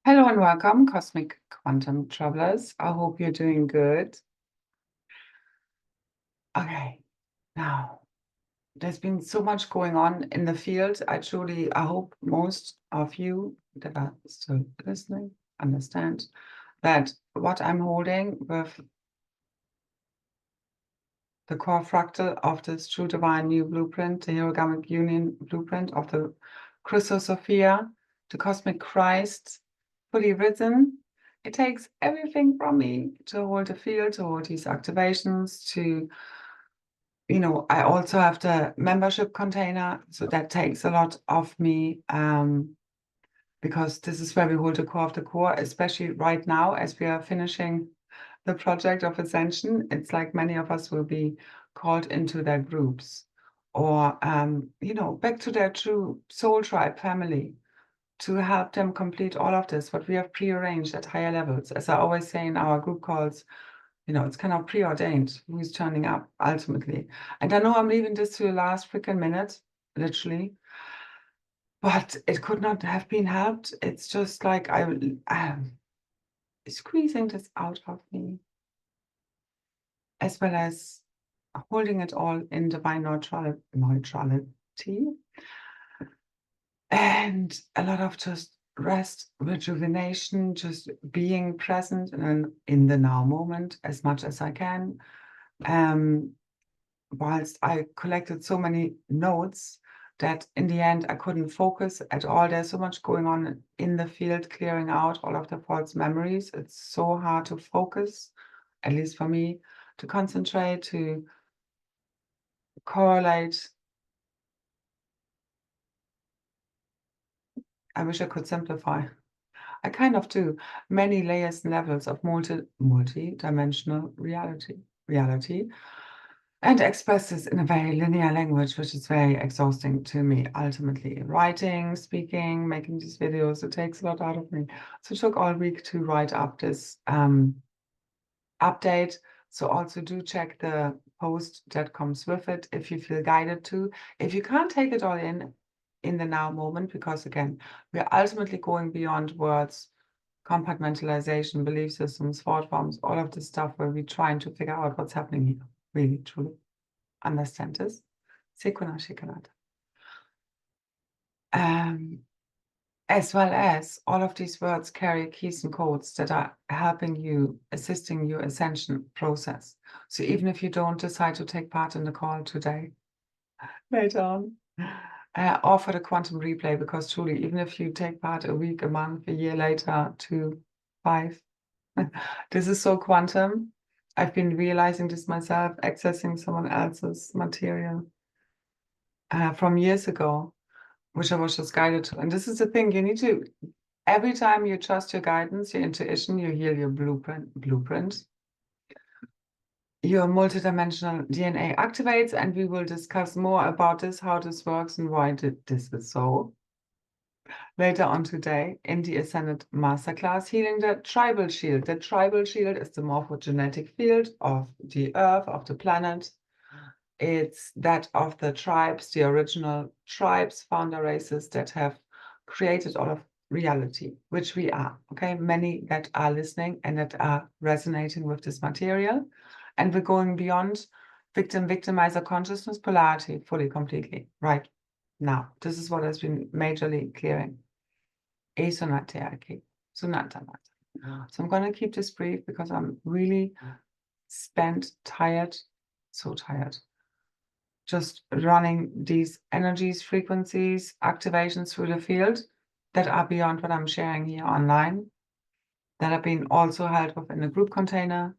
Hello and welcome, Cosmic Quantum Travelers. I hope you're doing good. Okay, now there's been so much going on in the field. I hope most of you that are still listening understand that what I'm holding with the core fractal of this true divine new blueprint, the Hierogamic Union blueprint of the Christos Sophia, the cosmic Christ, fully risen. It takes everything from me to hold the field, to hold these activations, to, I also have the membership container, so that takes a lot of me, because this is where we hold the core of the core, especially right now as we are finishing the project of ascension. It's like many of us will be called into their groups or, back to their true soul tribe family to help them complete all of this, what we have prearranged at higher levels. As I always say in our group calls, it's kind of preordained who's turning up ultimately. And I know I'm leaving this to the last freaking minute, literally, but it could not have been helped. It's just like I'm squeezing this out of me, as well as holding it all in divine neutrality, and a lot of just rest, rejuvenation, just being present and in the now moment as much as I can. Whilst I collected so many notes that in the end I couldn't focus at all. There's so much going on in the field, clearing out all of the false memories. It's so hard to focus, at least for me, to concentrate, to correlate. I wish I could simplify. I kind of do. Many layers and levels of multi-dimensional reality, and express this in a very linear language, which is very exhausting to me. Ultimately, writing, speaking, making these videos, it takes a lot out of me. So it took all week to write up this update. So also do check the post that comes with it if you feel guided to. If you can't take it all in the now moment, because again, we're ultimately going beyond words, compartmentalization, belief systems, thought forms, all of this stuff where we're trying to figure out what's happening here, really, truly. Understand this? Sekuna Shikanata. As well as all of these words carry keys and codes that are helping you, assisting your ascension process. So even if you don't decide to take part in the call today, later on, or for the quantum replay, because truly, even if you take part a week, a month, a year later, 2, 5, this is so quantum. I've been realizing this myself, accessing someone else's material from years ago, which I was just guided to. And this is the thing, you need to, every time you trust your guidance, your intuition, you heal your blueprint, your multidimensional DNA activates, and we will discuss more about this, how this works and why this is so, later on today in the Ascended Masterclass, Healing the Tribal Shield. The Tribal Shield is the morphogenetic field of the Earth, of the planet. It's that of the tribes, the original tribes, founder races that have created all of reality, which we are, okay? Many that are listening and that are resonating with this material. And we're going beyond victimizer consciousness, polarity, fully, completely, right now. This is what has been majorly clearing. Asonaterarchy, Sunatamata. So I'm going to keep this brief because I'm really spent, tired, so tired. Just running these energies, frequencies, activations through the field that are beyond what I'm sharing here online, that have been also held within a group container,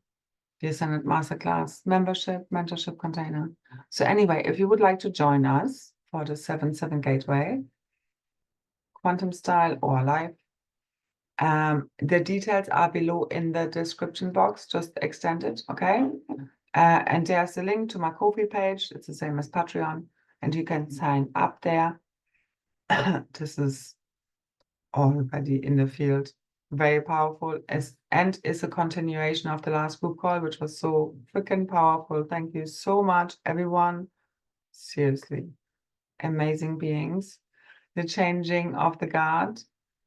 the Ascended Masterclass membership, mentorship container. So anyway, if you would like to join us for the 7-7 Gateway, quantum style or live, the details are below in the description box, just extend it, okay? And there's a link to my Ko-fi page. It's the same as Patreon, and you can sign up there. This is already in the field, very powerful, and is a continuation of the last group call, which was so freaking powerful. Thank you so much, everyone. Seriously, amazing beings. The changing of the guard,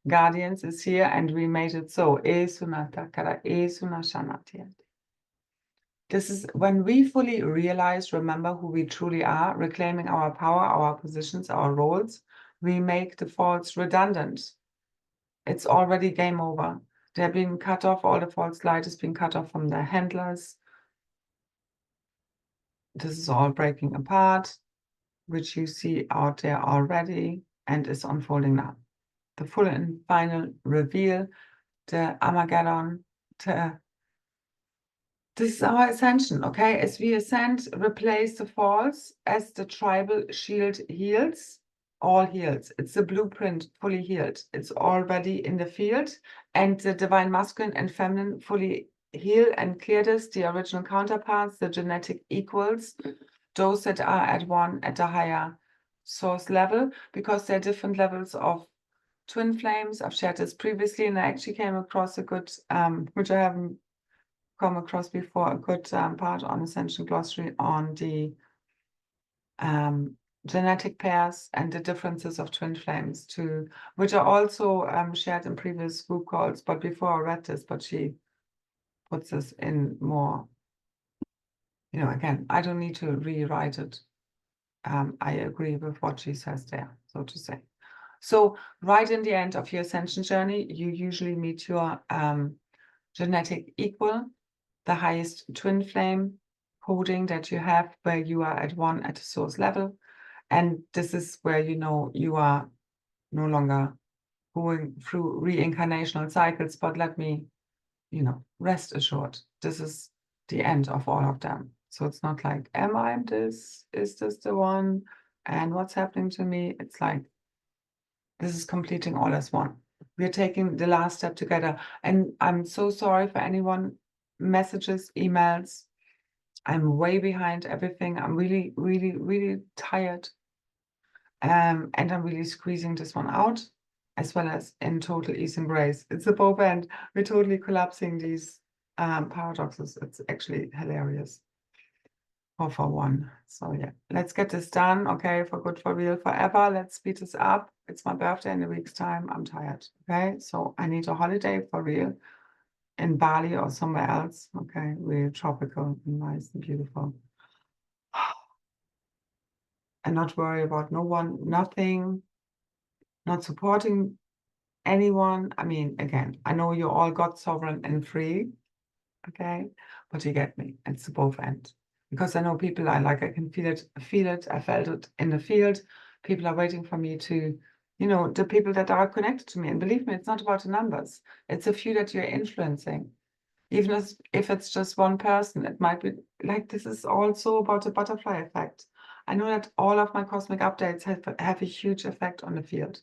Guardians is here, and we made it so. This is when we fully realize, remember who we truly are, reclaiming our power, our positions, our roles, we make the false redundant. It's already game over. They're being cut off, all the false light is being cut off from their handlers. This is all breaking apart, which you see out there already and is unfolding now. The full and final reveal, the Armageddon, this is our ascension, okay? As we ascend, replace the false, as the tribal shield heals, all heals. It's the blueprint fully healed. It's already in the field, and the divine masculine and feminine fully heal and clear this, the original counterparts, the genetic equals, those that are at one at a higher source level, because there are different levels of twin flames. I've shared this previously, and I actually came across a good, which I haven't come across before, a good part on Ascension Glossary on the genetic pairs and the differences of twin flames too, which are also shared in previous group calls. But before I read this, but she puts this in more, again, I don't need to rewrite it. I agree with what she says there, so to say. So right in the end of your ascension journey, you usually meet your genetic equal, the highest twin flame coding that you have, where you are at one at the source level. And this is where you are no longer going through reincarnational cycles, but let me, rest assured, this is the end of all of them. So it's not like, am I this? Is this the one? And what's happening to me? It's like, this is completing all as one. We're taking the last step together. And I'm so sorry for anyone, messages, emails. I'm way behind everything. I'm really, really, really tired. And I'm really squeezing this one out, as well as in total ease and grace. It's a both end. We're totally collapsing these paradoxes. It's actually hilarious. For one. So yeah, let's get this done. Okay, for good, for real, forever. Let's speed this up. It's my birthday in a week's time. I'm tired. Okay, so I need a holiday for real in Bali or somewhere else. Okay, real tropical, nice and beautiful. And not worry about no one, nothing, not supporting anyone. I mean, again, I know you're all God sovereign and free. Okay, but you get me. It's the both end. Because I know people I can feel it, I felt it in the field. People are waiting for me to, the people that are connected to me. And believe me, it's not about the numbers. It's a few that you're influencing. Even if it's just one person, it might be like, this is also about the butterfly effect. I know that all of my cosmic updates have a huge effect on the field.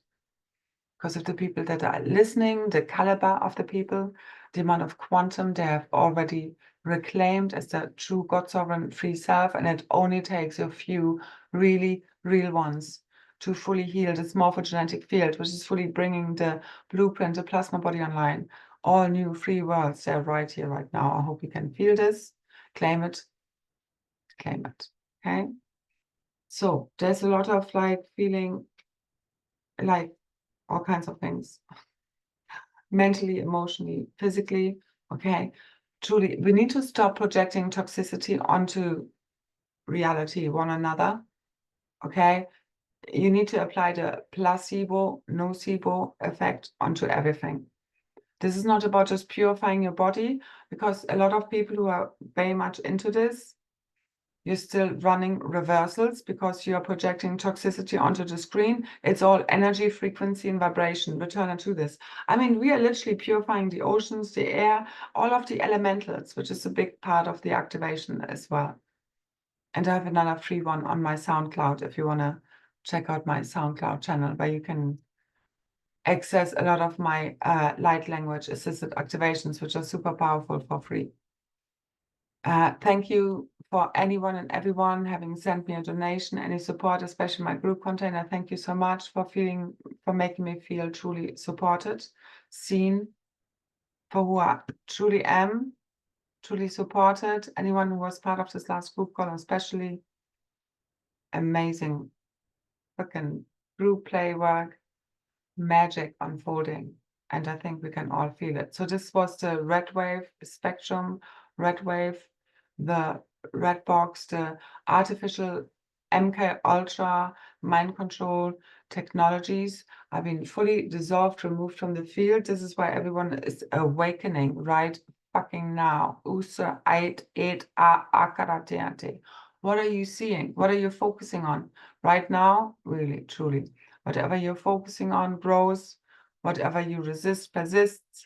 Because of the people that are listening, the caliber of the people, the amount of quantum they have already reclaimed as the true God sovereign free self, and it only takes a few really real ones to fully heal this morphogenetic field, which is fully bringing the blueprint, the plasma body online, all new free worlds. They're right here, right now. I hope you can feel this, claim it, okay? So there's a lot of feeling like all kinds of things. Mentally, emotionally, physically, okay? Truly, we need to stop projecting toxicity onto reality, one another, okay? You need to apply the placebo, nocebo effect onto everything. This is not about just purifying your body, because a lot of people who are very much into this, you're still running reversals because you're projecting toxicity onto the screen. It's all energy, frequency, and vibration. Return to this. I mean, we are literally purifying the oceans, the air, all of the elementals, which is a big part of the activation as well. And I have another free one on my SoundCloud if you want to check out my SoundCloud channel, where you can access a lot of my light language assisted activations, which are super powerful, for free. Thank you for anyone and everyone having sent me a donation, any support, especially my group container. Thank you so much for making me feel truly supported, seen for who I truly am, truly supported. Anyone who was part of this last group call, especially, amazing freaking group play work. magic unfolding. And I think we can all feel it. So this was the red wave spectrum, red wave, the red box, the artificial MK Ultra mind control technologies have been fully dissolved, removed from the field. This is why everyone is awakening right fucking now. Usa ait et a akarateate. What are you seeing? What are you focusing on right now? Really, truly. Whatever you're focusing on grows. Whatever you resist persists.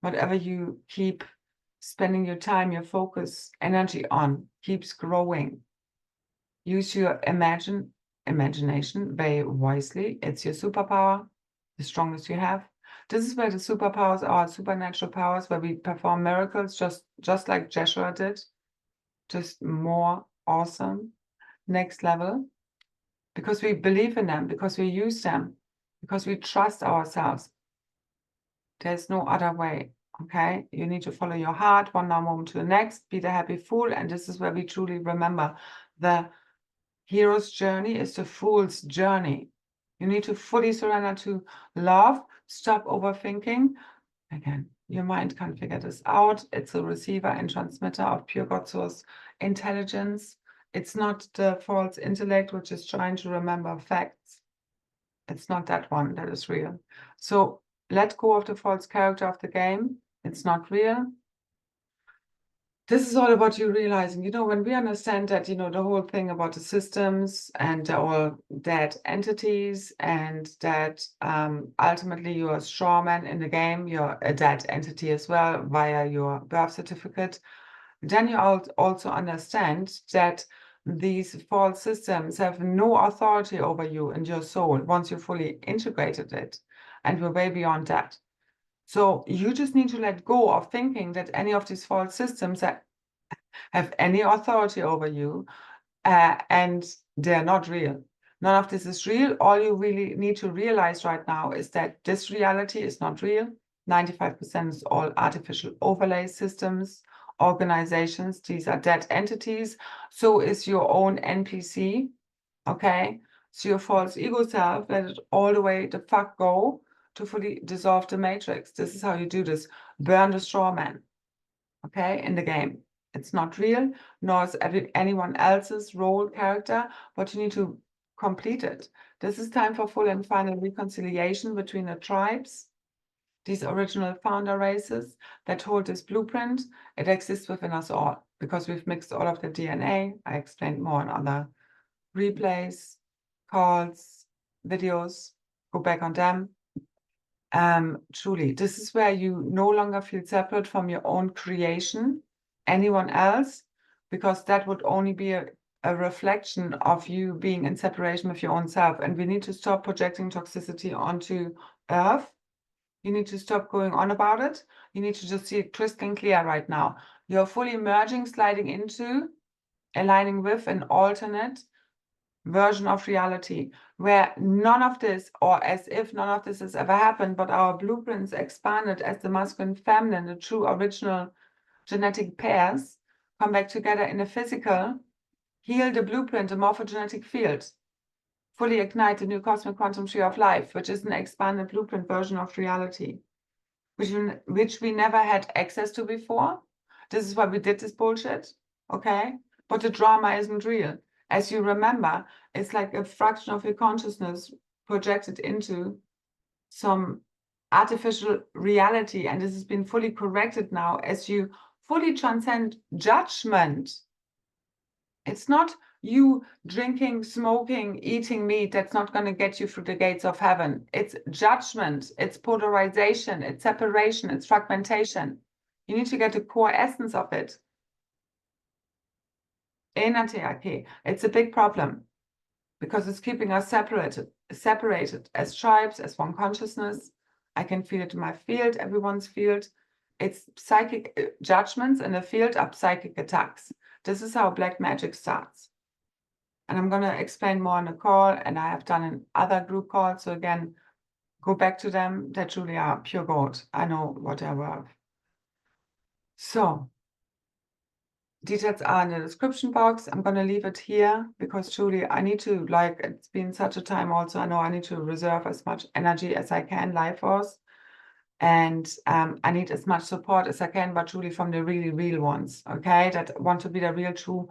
Whatever you keep spending your time, your focus, energy on keeps growing. Use your imagination very wisely. It's your superpower, the strongest you have. This is where the superpowers are, supernatural powers, where we perform miracles just like Joshua did, just more awesome, next level, because we believe in them, because we use them, because we trust ourselves. There's no other way, okay? You need to follow your heart, one now moment to the next, be the happy fool, and this is where we truly remember the hero's journey is the fool's journey. You need to fully surrender to love, stop overthinking. Again, your mind can't figure this out. It's a receiver and transmitter of pure God source intelligence. It's not the false intellect, which is trying to remember facts. It's not that one that is real. So let go of the false character of the game. It's not real. This is all about you realizing, when we understand that, the whole thing about the systems and they're all dead entities, and that ultimately you're a straw man in the game, you're a dead entity as well via your birth certificate, then you also understand that these false systems have no authority over you and your soul once you fully integrated it, and we're way beyond that. So you just need to let go of thinking that any of these false systems have any authority over you, and they're not real. None of this is real. All you really need to realize right now is that this reality is not real. 95% is all artificial overlay systems, organizations. These are dead entities. So is your own NPC, okay? So your false ego self, let it all the way the fuck go to fully dissolve the matrix. This is how you do this. Burn the straw man, okay, in the game. It's not real, nor is anyone else's role character, but you need to complete it. This is time for full and final reconciliation between the tribes, these original founder races that hold this blueprint. It exists within us all because we've mixed all of the DNA. I explained more in other replays, calls, videos. Go back on them. Truly, this is where you no longer feel separate from your own creation, anyone else, because that would only be a reflection of you being in separation with your own self. And we need to stop projecting toxicity onto Earth. You need to stop going on about it. You need to just see it crystal clear right now. You're fully merging, sliding into, aligning with an alternate version of reality where none of this, or as if none of this has ever happened, but our blueprints expanded as the masculine feminine, the true original genetic pairs come back together in a physical, heal the blueprint, the morphogenetic field, fully ignite the new cosmic quantum tree of life, which is an expanded blueprint version of reality, which we never had access to before. This is why we did this bullshit, okay? But the drama isn't real. As you remember, it's like a fraction of your consciousness projected into some artificial reality, and this has been fully corrected now as you fully transcend judgment. It's not you drinking, smoking, eating meat that's not going to get you through the gates of heaven. It's judgment, it's polarization, it's separation, it's fragmentation. You need to get the core essence of it. It's a big problem because it's keeping us separated as tribes, as one consciousness. I can feel it in my field, everyone's field. It's psychic judgments in the field are psychic attacks. This is how black magic starts. And I'm going to explain more on the call, and I have done in other group calls. So again, go back to them. They truly are pure gold. I know what they're worth. So Details are in the description box. I'm going to leave it here because truly I need to, like, it's been such a time also. I know I need to reserve as much energy as I can, life force. And I need as much support as I can, but truly from the really real ones, okay? That want to be the real, true,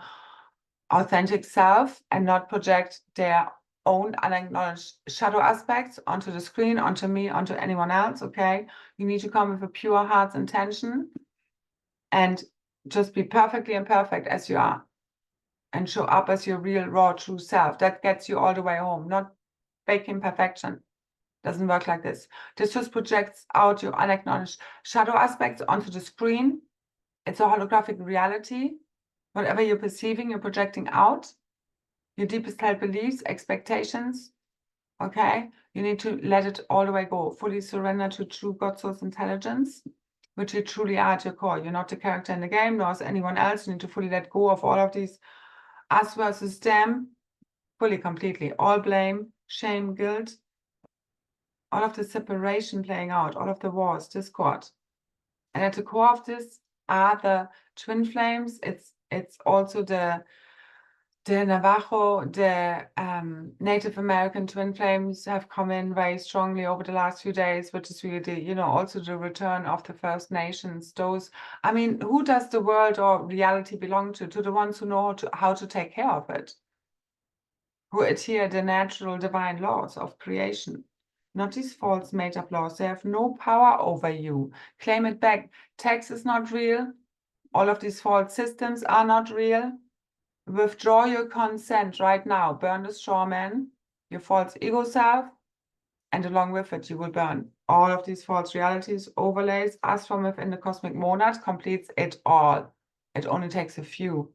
authentic self and not project their own unacknowledged shadow aspects onto the screen, onto me, onto anyone else, okay? You need to come with a pure heart's intention and just be perfectly imperfect as you are and show up as your real, raw, true self. That gets you all the way home, not faking perfection. Doesn't work like this. This just projects out your unacknowledged shadow aspects onto the screen. It's a holographic reality. Whatever you're perceiving, you're projecting out. Your deepest held beliefs, expectations, okay? You need to let it all the way go. Fully surrender to true God source intelligence, which you truly are at your core. You're not the character in the game, nor is anyone else. You need to fully let go of all of these us versus them, fully, completely. All blame, shame, guilt, all of the separation playing out, all of the wars, discord. And at the core of this are the twin flames. It's also the Navajo, the Native American twin flames have come in very strongly over the last few days, which is really, you know, also the return of the First Nations. Those, I mean, who does the world or reality belong to? To the ones who know how to take care of it, who adhere the natural divine laws of creation. Not these false made-up laws. They have no power over you. Claim it back. Tax is not real. All of these false systems are not real. Withdraw your consent right now. Burn the straw man, your false ego self, and along with it, you will burn all of these false realities, overlays. Us from within the cosmic monad completes it all. It only takes a few.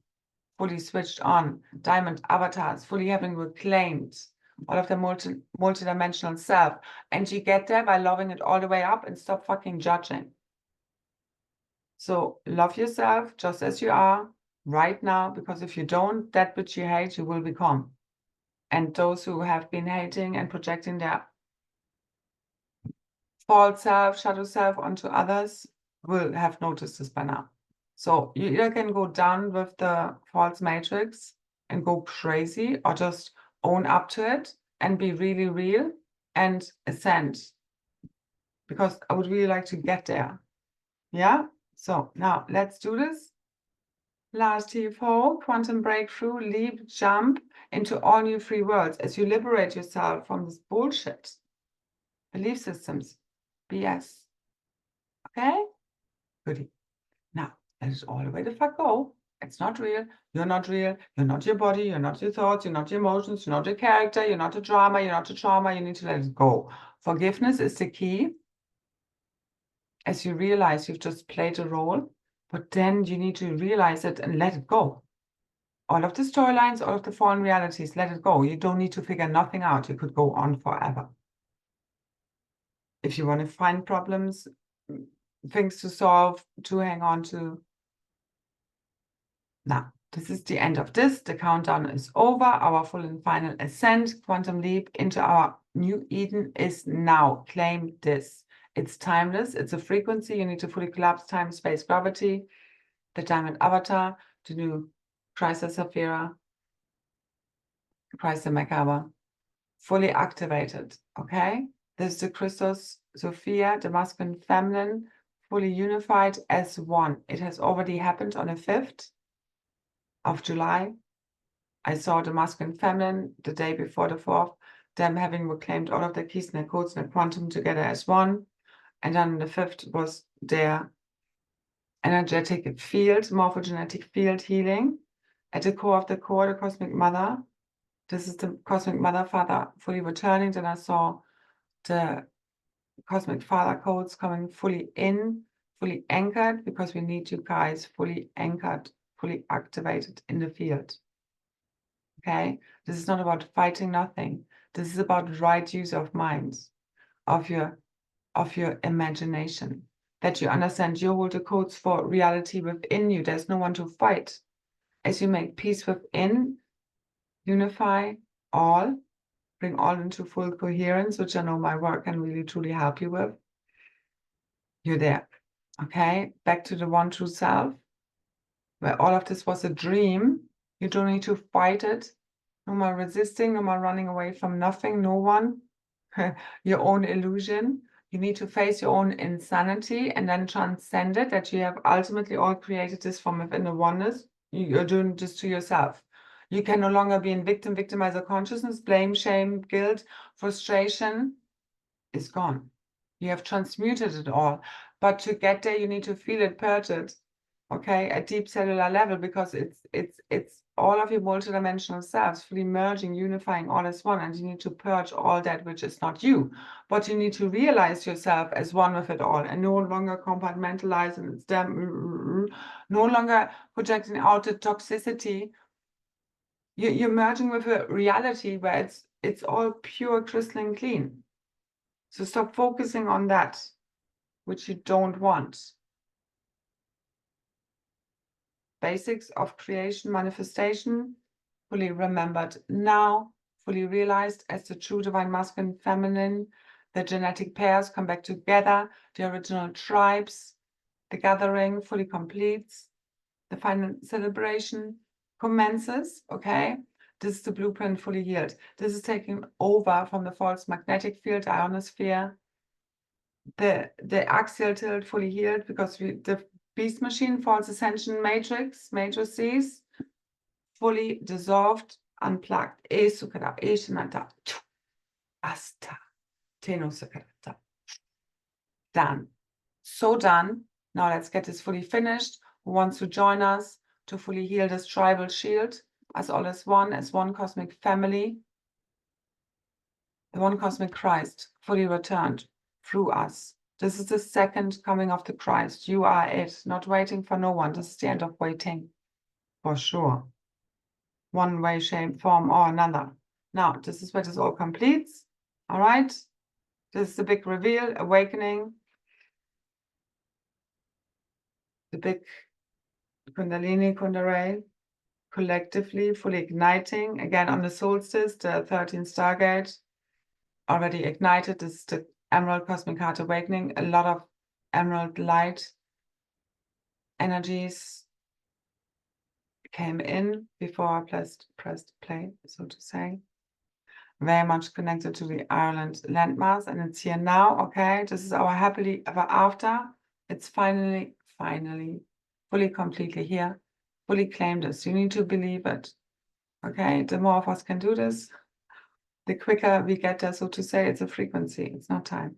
Fully switched on, diamond avatars, fully having reclaimed all of the multidimensional self. And you get there by loving it all the way up and stop fucking judging. So love yourself just as you are right now, because if you don't, that which you hate, you will become. And those who have been hating and projecting their false self, shadow self onto others will have noticed this by now. So you either can go down with the false matrix and go crazy, or just own up to it and be really real and ascend. Because I would really like to get there. Yeah? So now let's do this. Last T4, quantum breakthrough, leap, jump into all new free worlds as you liberate yourself from this bullshit. Belief systems, BS. Okay? Goodie. Now, let it all the way the fuck go. It's not real. You're not real. You're not your body. You're not your thoughts. You're not your emotions. You're not your character. You're not a drama. You're not a trauma. You need to let it go. Forgiveness is the key. As you realize you've just played a role, but then you need to realize it and let it go. All of the storylines, all of the fallen realities, let it go. You don't need to figure nothing out. You could go on forever. If you want to find problems, things to solve, to hang on to. Now, this is the end of this. The countdown is over. Our full and final ascent, quantum leap into our new Eden is now. Claim this. It's timeless. It's a frequency. You need to fully collapse time, space, gravity. The diamond avatar, the new Christ Saphira, Christ the Macabre, fully activated. Okay? This is the Christos Sophia, the masculine feminine, fully unified as one. It has already happened on the 5th of July. I saw the masculine feminine the day before the 4th, them having reclaimed all of their keys and their codes and their quantum together as one. And then the 5th was their energetic field, morphogenetic field healing. At the core of the core, the cosmic mother. This is the cosmic mother father fully returning. Then I saw the cosmic father codes coming fully in, fully anchored, because we need you guys fully anchored, fully activated in the field. Okay? This is not about fighting nothing. This is about right use of minds, of your imagination, that you understand you hold the codes for reality within you. There's no one to fight. As you make peace within, unify all, bring all into full coherence, which I know my work can really truly help you with. You're there. Okay? Back to the one true self. where all of this was a dream. You don't need to fight it. No more resisting, no more running away from nothing, no one. Your own illusion. You need to face your own insanity and then transcend it, that you have ultimately all created this from within the oneness. You're doing this to yourself. You can no longer be in victimizer consciousness. Blame, shame, guilt, frustration is gone. You have transmuted it all. But to get there, you need to feel it, purge it, okay, at deep cellular level, because it's all of your multidimensional selves fully merging, unifying all as one, and you need to purge all that which is not you. But you need to realize yourself as one with it all, and no longer compartmentalize and it's them, no longer projecting out the toxicity. You're merging with a reality where it's all pure, crystalline clean. So stop focusing on that which you don't want. Basics of creation, manifestation, fully remembered now, fully realized as the true divine masculine, feminine, the genetic pairs come back together, the original tribes, the gathering fully completes, the final celebration commences, okay? This is the blueprint fully healed. This is taking over from the false magnetic field, ionosphere, the axial tilt fully healed, because the beast machine, false ascension matrices, fully dissolved, unplugged. Done. So done. Now let's get this fully finished. Who wants to join us to fully heal this tribal shield as all as one cosmic family? The one cosmic Christ fully returned through us. This is the second coming of the Christ. You are it, not waiting for no one. This is the end of waiting, for sure. One way, shape, form, or another. Now, this is where this all completes. All right? This is the big reveal, awakening. The big Kundalini, Kundalini, collectively, fully igniting. Again, on the solstice, the 13th Stargate, already ignited. This is the Emerald Cosmic Heart Awakening. A lot of emerald light energies came in before I pressed play, so to say. Very much connected to the Ireland landmass, and it's here now, okay? This is our happily ever after. It's finally, fully, completely here. Fully claim this. You need to believe it, okay? The more of us can do this, the quicker we get there, so to say. It's a frequency, it's not time.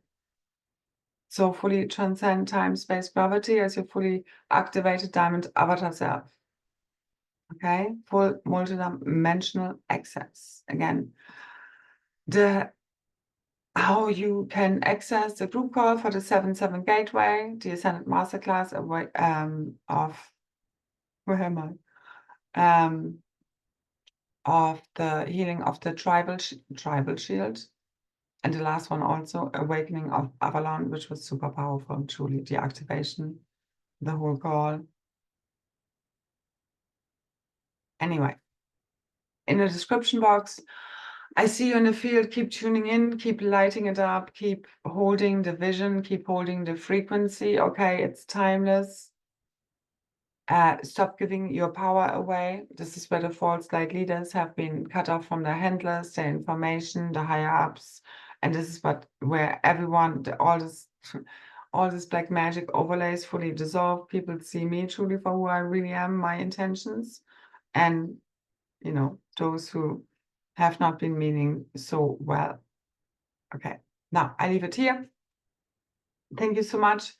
So fully transcend time, space, gravity as your fully activated diamond avatar self. Okay, full multidimensional access. Again, how you can access the group call for the 7-7 gateway, the Ascended Masterclass of, where am I? Of the healing of the tribal shield. And the last one also, Awakening of Avalon, which was super powerful, truly, the activation, the whole call. Anyway, in the description box, I see you in the field. Keep tuning in, keep lighting it up, keep holding the vision, keep holding the frequency. Okay, it's timeless. Stop giving your power away. This is where the false light leaders have been cut off from their handlers, their information, the higher ups. And this is where everyone, all this black magic overlays fully dissolve. People see me truly for who I really am, my intentions. And, you know, those who have not been meaning so well. Okay, now I leave it here. Thank you so much.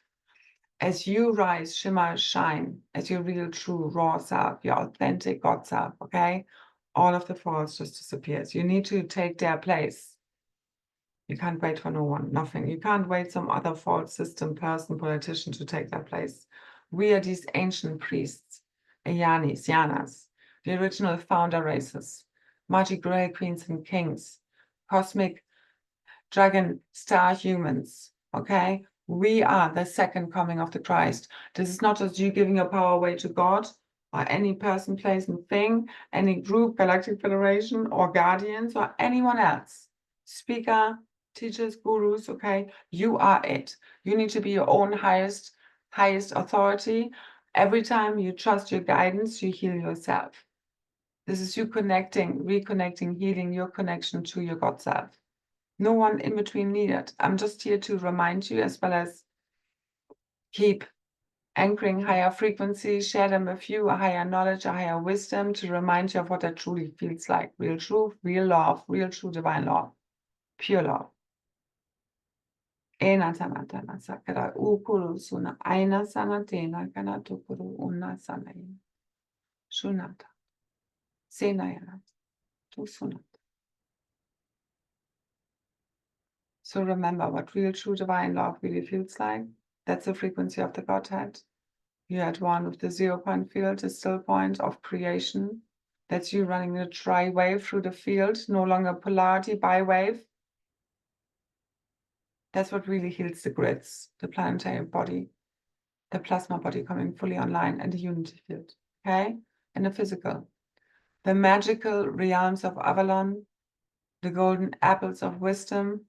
As you rise, shimmer, shine as your real, true, raw self, your authentic God self, okay? All of the false just disappears. You need to take their place. You can't wait for no one, nothing. You can't wait some other false system, person, politician to take their place. We are these ancient priests, Ayanis, Yanas, the original founder races, mighty gray queens and kings, cosmic dragon star humans, okay? We are the second coming of the Christ. This is not just you giving your power away to God or any person, place, and thing, any group, galactic federation, or guardians, or anyone else. Speaker, teachers, gurus, okay? You are it. You need to be your own highest authority Every time you trust your guidance, you heal yourself. This is you connecting, reconnecting, healing your connection to your God self. No one in between needed. I'm just here to remind you, as well as keep anchoring higher frequencies, share them with you, a higher knowledge, a higher wisdom, to remind you of what that truly feels like. Real truth, real love, real true divine love, pure love. Ena sanatana sakara ukuru suna aina sanatena kana tukuru una sanayana. Shunata. Senayana. Tu sunata. So remember what real true divine love really feels like. That's the frequency of the Godhead. You had one with the 0-point field, the still point of creation. That's you running a dry wave through the field, no longer polarity, bi-wave. That's what really heals the grids, the planetary body, the plasma body coming fully online, and the unity field, okay? And the physical. The magical realms of Avalon, the golden apples of wisdom,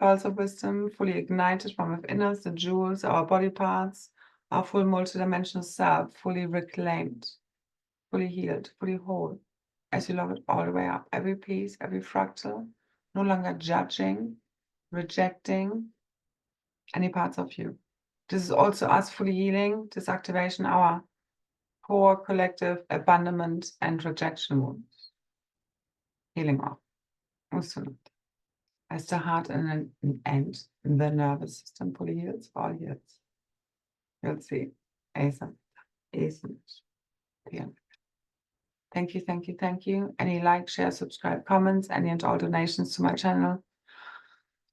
pearls of wisdom, fully ignited from within us, the jewels, our body parts, our full multidimensional self, fully reclaimed, fully healed, fully whole, as you love it all the way up. Every piece, every fractal, no longer judging, rejecting any parts of you. This is also us fully healing this activation, our core collective abandonment and rejection wounds. Healing off. As the heart and the nervous system fully heals, all heals. You'll see. Awesome. Awesome. Yeah. Thank you, thank you, thank you. Any like, share, subscribe, comments, any and all donations to my channel.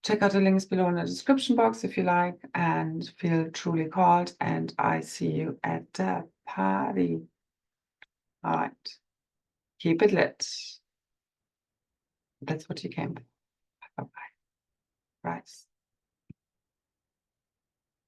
Check out the links below in the description box if you like, and feel truly called. And I see you at the party. All right. Keep it lit. That's what you came for. Bye-bye. Rise.